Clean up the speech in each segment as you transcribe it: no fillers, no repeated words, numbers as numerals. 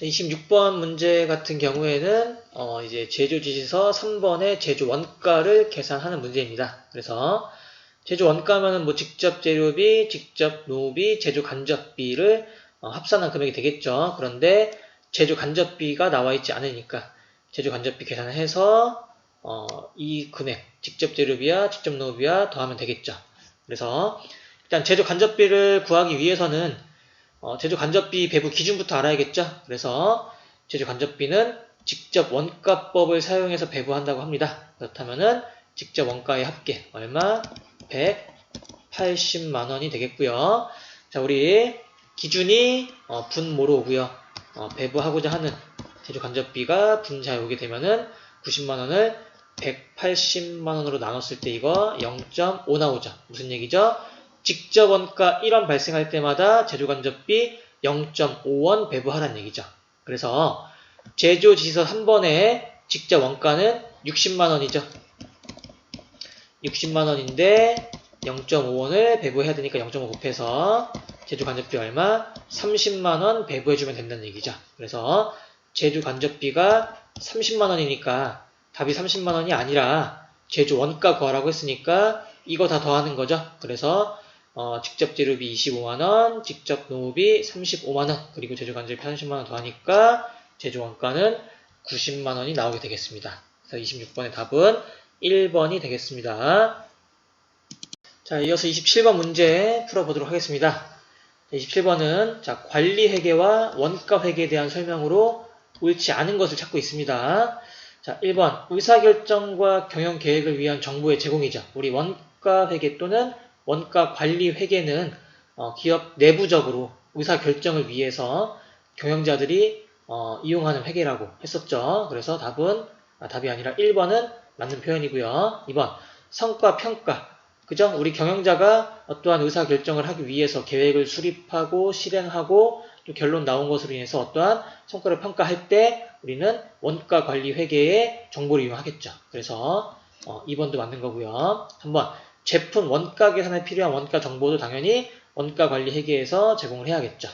자, 26번 문제 같은 경우에는 이제 제조지시서 3번의 제조 원가를 계산하는 문제입니다. 그래서 제조 원가면은 뭐 직접 재료비, 직접 노비, 제조 간접비를 합산한 금액이 되겠죠. 그런데 제조 간접비가 나와 있지 않으니까 제조 간접비 계산을 해서 이 금액, 직접 재료비와 직접 노비와 더하면 되겠죠. 그래서 일단 제조 간접비를 구하기 위해서는 제조 간접비 배부 기준부터 알아야겠죠. 그래서 제조 간접비는 직접 원가법을 사용해서 배부한다고 합니다. 그렇다면은 직접 원가의 합계 얼마? 180만 원이 되겠고요. 자, 우리 기준이 분모로 오고요. 배부하고자 하는 제조 간접비가 분자에 오게 되면은 90만 원을 180만 원으로 나눴을 때 이거 0.5 나오죠. 무슨 얘기죠? 직접 원가 1원 발생할 때마다 제조 간접비 0.5원 배부하라는 얘기죠. 그래서 제조 지시서 3번의 직접 원가는 60만 원이죠. 60만 원인데 0.5원을 배부해야 되니까 0.5 곱해서 제조 간접비 얼마? 30만 원 배부해주면 된다는 얘기죠. 그래서 제조 간접비가 30만 원이니까 답이 30만 원이 아니라 제조 원가 구하라고 했으니까 이거 다 더하는 거죠. 그래서 직접 재료비 25만 원, 직접 노비 35만 원, 그리고 제조 간접비 30만 원 더하니까 제조 원가는 90만 원이 나오게 되겠습니다. 그래서 26번의 답은 1번이 되겠습니다. 자, 이어서 27번 문제 풀어보도록 하겠습니다. 27번은 자, 관리 회계와 원가 회계에 대한 설명으로 옳지 않은 것을 찾고 있습니다. 자, 1번 의사결정과 경영 계획을 위한 정보의 제공이죠. 우리 원가 회계 또는 원가 관리 회계는 기업 내부적으로 의사결정을 위해서 경영자들이 이용하는 회계라고 했었죠. 그래서 답이 아니라 1번은 맞는 표현이고요. 2번 성과 평가. 그죠? 우리 경영자가 어떠한 의사결정을 하기 위해서 계획을 수립하고 실행하고 또 결론 나온 것으로 인해서 어떠한 성과를 평가할 때 우리는 원가 관리 회계의 정보를 이용하겠죠. 그래서 2번도 맞는 거고요. 3번 제품 원가 계산에 필요한 원가 정보도 당연히 원가 관리 회계에서 제공을 해야겠죠.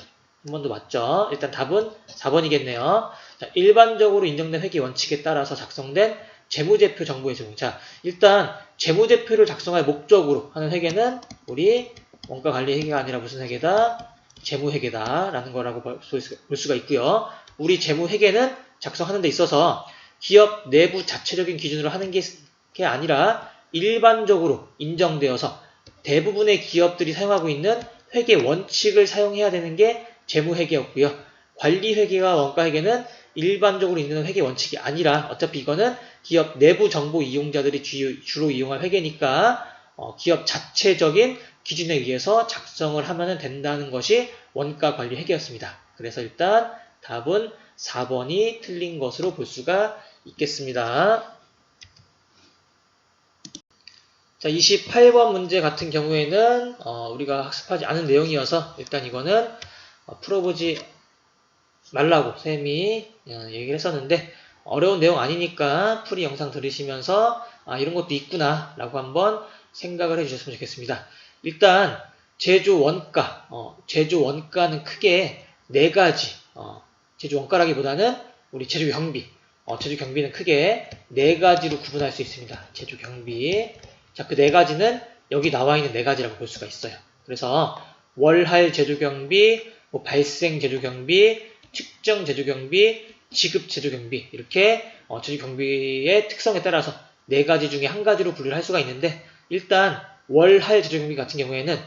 3번도 맞죠. 일단 답은 4번이겠네요. 자, 일반적으로 인정된 회계 원칙에 따라서 작성된 재무제표 정보의 제공. 자, 일단 재무제표를 작성할 목적으로 하는 회계는 우리 원가관리 회계가 아니라 무슨 회계다? 재무회계다 라는 거라고 볼 수가 있고요. 우리 재무회계는 작성하는 데 있어서 기업 내부 자체적인 기준으로 하는 게 아니라 일반적으로 인정되어서 대부분의 기업들이 사용하고 있는 회계 원칙을 사용해야 되는 게 재무회계였고요. 관리회계와 원가회계는 일반적으로 있는 회계 원칙이 아니라 어차피 이거는 기업 내부 정보 이용자들이 주로 이용할 회계니까 기업 자체적인 기준에 의해서 작성을 하면 된다는 것이 원가 관리 회계였습니다. 그래서 일단 답은 4번이 틀린 것으로 볼 수가 있겠습니다. 자, 28번 문제 같은 경우에는 우리가 학습하지 않은 내용이어서 일단 이거는 풀어보지 말라고 쌤이 얘기를 했었는데 어려운 내용 아니니까 풀이 영상 들으시면서 이런 것도 있구나 라고 한번 생각을 해주셨으면 좋겠습니다. 일단 제조 원가는 크게 4가지 제조 원가라기보다는 우리 제조 경비 제조 경비는 크게 4가지로 구분할 수 있습니다. 제조 경비. 자, 그 4가지는 여기 나와 있는 4가지라고 볼 수가 있어요. 그래서 월할 제조 경비, 발생 제조 경비, 측정 제조 경비, 지급 제조 경비 이렇게 제조 경비의 특성에 따라서 4가지 중에 한 가지로 분류를 할 수가 있는데 일단 월할 제조 경비 같은 경우에는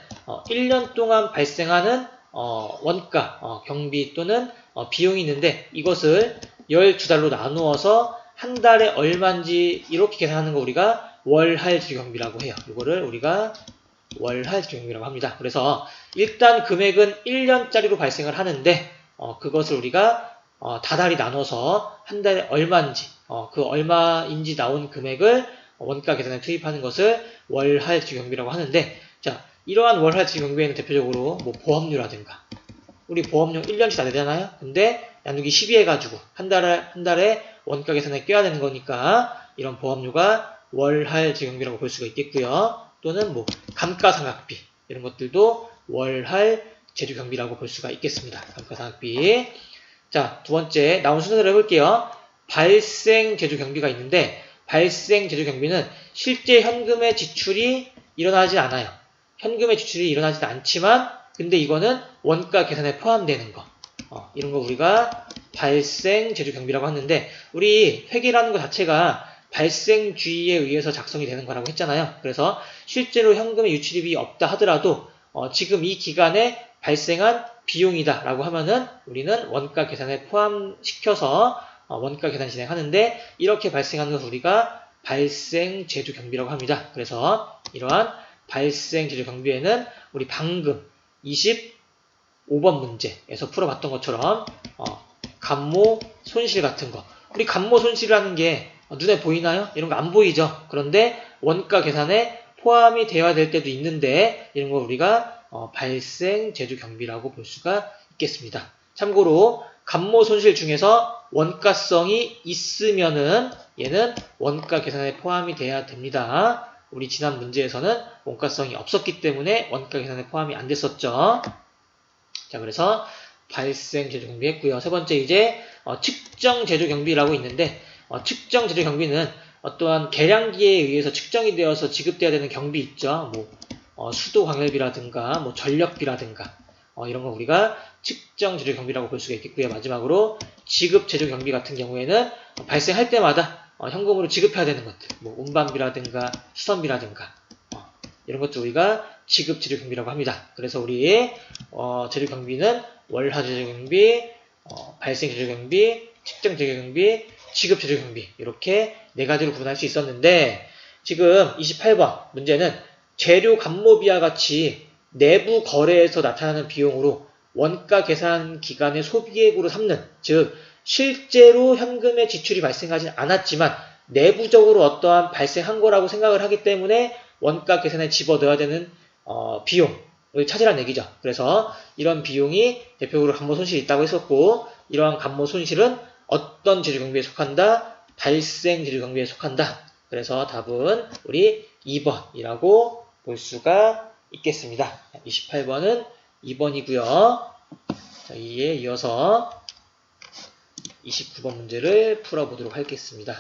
1년 동안 발생하는 원가 경비 또는 비용이 있는데 이것을 12달로 나누어서 한 달에 얼마인지 이렇게 계산하는 거 우리가 월할 제조 경비라고 해요. 이거를 우리가 월할 제조 경비라고 합니다. 그래서 일단 금액은 1년짜리로 발생을 하는데 그것을 우리가 다달이 나눠서 한 달에 얼마인지 그 얼마인지 나온 금액을 원가 계산에 투입하는 것을 월할 제조 경비라고 하는데 자, 이러한 월할 제조 경비에는 대표적으로 뭐 보험료라든가 우리 보험료 1년치 다 내잖아요. 근데 나누기 12 해가지고 한 달에 원가 계산에 껴야 되는 거니까 이런 보험료가 월할 제조 경비라고 볼 수가 있겠고요. 또는 뭐 감가상각비 이런 것들도 월할 제조 경비라고 볼 수가 있겠습니다. 감가상각비. 자, 두 번째 나온 순서대로 해볼게요. 발생 제조 경비가 있는데 발생 제조 경비는 실제 현금의 지출이 일어나지 않아요. 현금의 지출이 일어나지는 않지만 근데 이거는 원가 계산에 포함되는 거. 이런 거 우리가 발생 제조 경비라고 하는데 우리 회계라는 것 자체가 발생주의에 의해서 작성이 되는 거라고 했잖아요. 그래서 실제로 현금의 유출입이 없다 하더라도 지금 이 기간에 발생한 비용이다 라고 하면은 우리는 원가 계산에 포함시켜서 원가 계산 진행하는데 이렇게 발생하는 것을 우리가 발생 제조 경비라고 합니다. 그래서 이러한 발생 제조 경비에는 우리 방금 25번 문제에서 풀어봤던 것처럼 감모 손실 같은 거 우리 감모 손실이라는 게 눈에 보이나요? 이런 거 안 보이죠? 그런데 원가 계산에 포함이 되어야 될 때도 있는데 이런 거 우리가 발생 제조 경비라고 볼 수가 있겠습니다. 참고로 감모 손실 중에서 원가성이 있으면은 얘는 원가 계산에 포함이 돼야 됩니다. 우리 지난 문제에서는 원가성이 없었기 때문에 원가 계산에 포함이 안 됐었죠. 자, 그래서 발생 제조 경비 했고요. 세 번째 이제 측정 제조 경비라고 있는데 측정 제조 경비는 어떠한 계량기에 의해서 측정이 되어서 지급돼야 되는 경비 있죠. 수도 광열비라든가 전력비라든가 이런 거 우리가 측정 제조 경비라고 볼 수가 있겠고요. 마지막으로 지급 제조 경비 같은 경우에는 발생할 때마다 현금으로 지급해야 되는 것들 운반비라든가 수선비라든가 이런 것들 우리가 지급 제조 경비라고 합니다. 그래서 우리 제조 경비는 월화 제조 경비, 발생 제조 경비, 측정 제조 경비, 지급 제조 경비 이렇게 네 가지로 구분할 수 있었는데 지금 28번 문제는 재료 감모비와 같이 내부 거래에서 나타나는 비용으로 원가 계산 기간의 소비액으로 삼는 즉 실제로 현금의 지출이 발생하지 않았지만 내부적으로 어떠한 발생한 거라고 생각을 하기 때문에 원가 계산에 집어넣어야 되는 비용을 찾으라는 얘기죠. 그래서 이런 비용이 대표적으로 감모 손실이 있다고 했었고 이러한 감모 손실은 어떤 제조 경비에 속한다? 발생 제조 경비에 속한다. 그래서 답은 우리 2번이라고 볼 수가 있겠습니다. 28번은 2번이고요. 자, 이에 이어서 29번 문제를 풀어보도록 하겠습니다.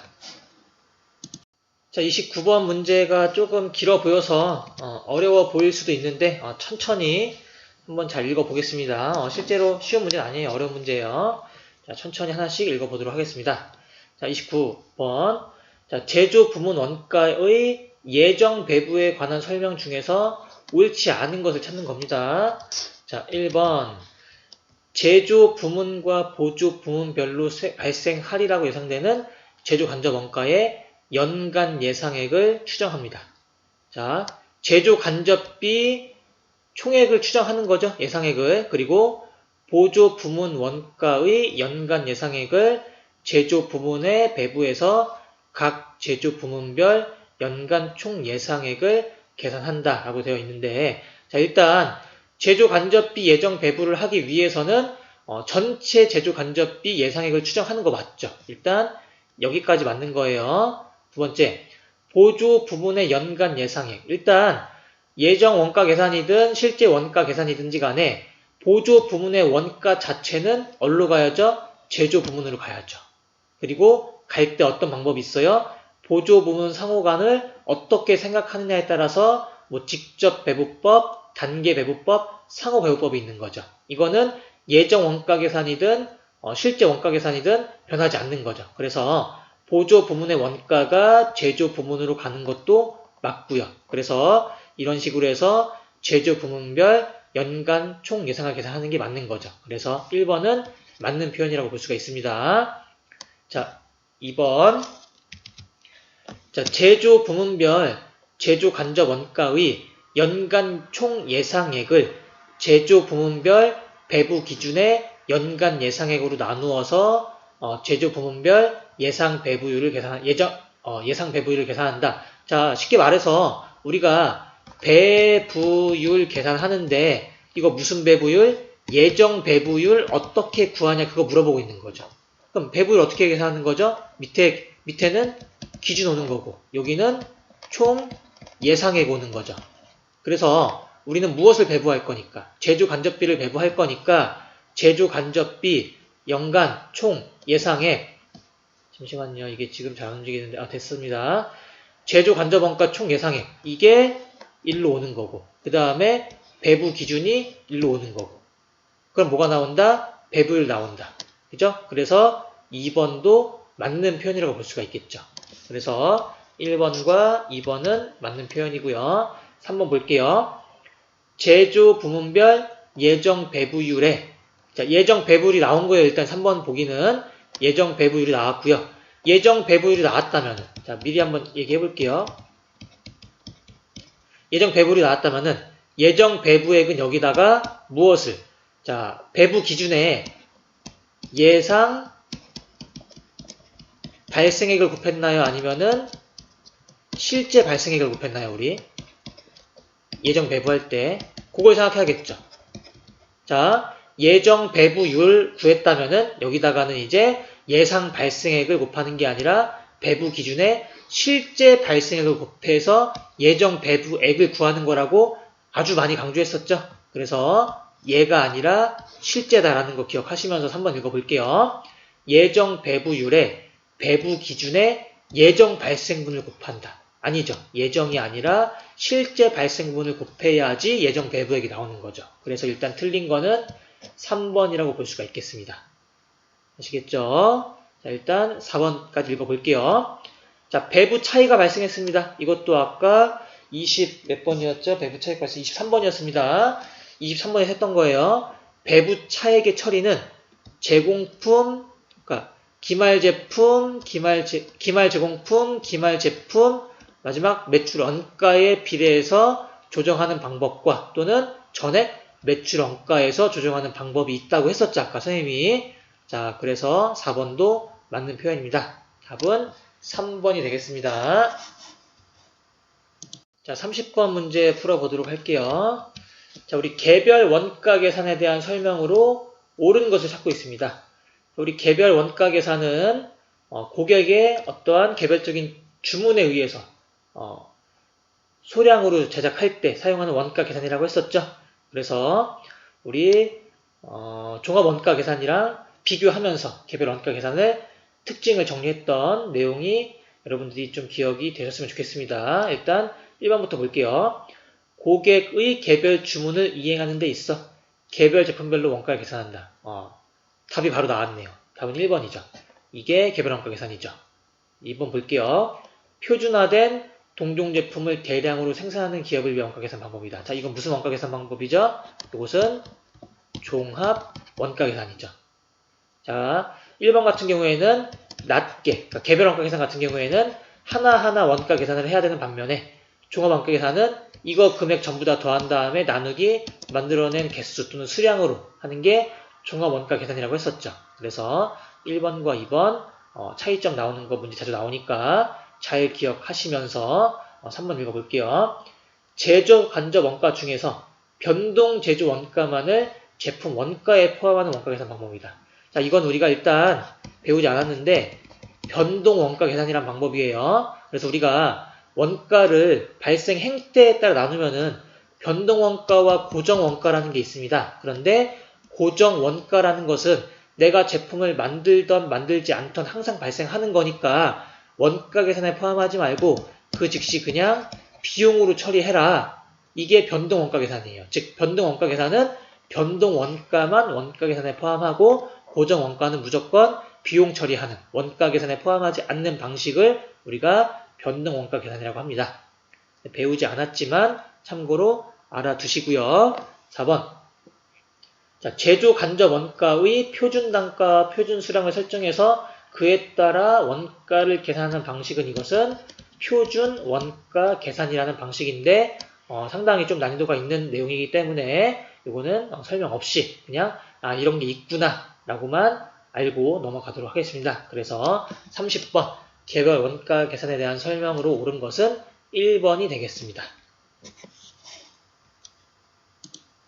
자, 29번 문제가 조금 길어 보여서 어려워 보일 수도 있는데 천천히 한번 잘 읽어보겠습니다. 실제로 쉬운 문제는 아니에요. 어려운 문제예요. 자, 천천히 하나씩 읽어보도록 하겠습니다. 자, 29번. 자, 제조 부문 원가의 예정 배부에 관한 설명 중에서 옳지 않은 것을 찾는 겁니다. 자, 1번. 제조 부문과 보조 부문별로 발생하리라고 예상되는 제조 간접 원가의 연간 예상액을 추정합니다. 자, 제조 간접비 총액을 추정하는 거죠. 예상액을. 그리고 보조 부문 원가의 연간 예상액을 제조 부문의 배부에서 각 제조 부문별 연간 총 예상액을 계산한다 라고 되어 있는데 자, 일단 제조 간접비 예정 배부를 하기 위해서는 전체 제조 간접비 예상액을 추정하는 거 맞죠? 일단 여기까지 맞는 거예요. 두 번째, 보조 부문의 연간 예상액. 일단 예정 원가 계산이든 실제 원가 계산이든지 간에 보조 부문의 원가 자체는 어디로 가야죠? 제조 부문으로 가야죠. 그리고 갈 때 어떤 방법이 있어요? 보조 부문 상호간을 어떻게 생각하느냐에 따라서 직접 배부법, 단계 배부법, 상호 배부법이 있는 거죠. 이거는 예정 원가 계산이든 실제 원가 계산이든 변하지 않는 거죠. 그래서 보조 부문의 원가가 제조 부문으로 가는 것도 맞고요. 그래서 이런 식으로 해서 제조 부문별 연간 총 예상을 계산하는 게 맞는 거죠. 그래서 1번은 맞는 표현이라고 볼 수가 있습니다. 자, 2번. 자, 제조 부문별 제조 간접 원가의 연간 총 예상액을 제조 부문별 배부 기준의 연간 예상액으로 나누어서 제조 부문별 예상 배부율을 예상 배부율을 계산한다. 자, 쉽게 말해서 우리가 배부율 계산하는데 이거 무슨 배부율? 예정 배부율 어떻게 구하냐 그거 물어보고 있는 거죠. 그럼 배부율 어떻게 계산하는 거죠? 밑에는 기준 오는 거고 여기는 총 예상액 오는 거죠. 그래서 우리는 무엇을 배부할 거니까 제조 간접비를 배부할 거니까 제조 간접비 연간 총 예상액. 잠시만요. 이게 지금 잘 안 움직이는데, 됐습니다. 제조 간접 원가 총 예상액. 이게 1로 오는 거고. 그 다음에 배부 기준이 1로 오는 거고. 그럼 뭐가 나온다? 배부율 나온다. 그죠? 그래서 2번도 맞는 표현이라고 볼 수가 있겠죠. 그래서 1번과 2번은 맞는 표현이고요. 3번 볼게요. 제조 부문별 예정 배부율에, 자, 예정 배부율이 나온 거예요. 일단 3번 보기는 예정 배부율이 나왔고요. 예정 배부율이 나왔다면, 자, 미리 한번 얘기해 볼게요. 예정 배부율이 나왔다면은 예정 배부액은 여기다가 무엇을, 자, 배부 기준에 예상 발생액을 곱했나요? 아니면은 실제 발생액을 곱했나요? 우리 예정 배부할 때 그걸 생각해야겠죠. 자, 예정 배부율 구했다면은 여기다가는 이제 예상 발생액을 곱하는 게 아니라 배부 기준에 실제 발생액을 곱해서 예정 배부액을 구하는 거라고 아주 많이 강조했었죠. 그래서 얘가 아니라 실제다라는 거 기억하시면서 3번 읽어볼게요. 예정 배부율에 배부 기준에 예정 발생분을 곱한다. 아니죠. 예정이 아니라 실제 발생분을 곱해야지 예정 배부액이 나오는 거죠. 그래서 일단 틀린 거는 3번이라고 볼 수가 있겠습니다. 아시겠죠? 자, 일단 4번까지 읽어볼게요. 자, 배부 차이가 발생했습니다. 이것도 아까 20 몇 번이었죠? 배부 차이가 발생 23번이었습니다. 23번에 했던 거예요. 배부 차액의 처리는 제공품, 그러니까 기말 제품, 기말 제공품, 기말 제품, 마지막 매출 원가에 비례해서 조정하는 방법과 또는 전액 매출 원가에서 조정하는 방법이 있다고 했었죠. 아까 선생님이. 자, 그래서 4번도 맞는 표현입니다. 답은 3번이 되겠습니다. 자, 30번 문제 풀어보도록 할게요. 자, 우리 개별 원가 계산에 대한 설명으로 옳은 것을 찾고 있습니다. 우리 개별 원가 계산은 고객의 어떠한 개별적인 주문에 의해서 소량으로 제작할 때 사용하는 원가 계산이라고 했었죠. 그래서 우리 종합 원가 계산이랑 비교하면서 개별 원가 계산을 특징을 정리했던 내용이 여러분들이 좀 기억이 되셨으면 좋겠습니다. 일단 1번부터 볼게요. 고객의 개별 주문을 이행하는 데 있어 개별 제품별로 원가를 계산한다. 답이 바로 나왔네요. 답은 1번이죠. 이게 개별 원가 계산이죠. 2번 볼게요. 표준화된 동종 제품을 대량으로 생산하는 기업을 위한 원가 계산 방법이다. 자, 이건 무슨 원가 계산 방법이죠? 이것은 종합 원가 계산이죠. 자, 1번 같은 경우에는 낮게, 그러니까 개별 원가 계산 같은 경우에는 하나하나 원가 계산을 해야 되는 반면에 종합 원가 계산은 이거 금액 전부 다 더한 다음에 나누기 만들어낸 개수 또는 수량으로 하는 게 종합 원가 계산이라고 했었죠. 그래서 1번과 2번 차이점 나오는 거 문제 자주 나오니까 잘 기억하시면서 3번 읽어볼게요. 제조 간접 원가 중에서 변동 제조 원가만을 제품 원가에 포함하는 원가 계산 방법이다. 자, 이건 우리가 일단 배우지 않았는데 변동 원가 계산이란 방법이에요. 그래서 우리가 원가를 발생 행태에 따라 나누면은 변동 원가와 고정 원가라는 게 있습니다. 그런데 고정 원가라는 것은 내가 제품을 만들던 만들지 않던 항상 발생하는 거니까 원가 계산에 포함하지 말고 그 즉시 그냥 비용으로 처리해라. 이게 변동 원가 계산이에요. 즉 변동 원가 계산은 변동 원가만 원가 계산에 포함하고 고정 원가는 무조건 비용 처리하는 원가 계산에 포함하지 않는 방식을 우리가 변동 원가 계산이라고 합니다. 배우지 않았지만 참고로 알아두시고요. 4번. 자, 제조 간접 원가의 표준 단가와 표준 수량을 설정해서 그에 따라 원가를 계산하는 방식은 이것은 표준 원가 계산이라는 방식인데 상당히 좀 난이도가 있는 내용이기 때문에 이거는 설명 없이 그냥 이런 게 있구나 라고만 알고 넘어가도록 하겠습니다. 그래서 30번 개별 원가 계산에 대한 설명으로 옳은 것은 1번이 되겠습니다.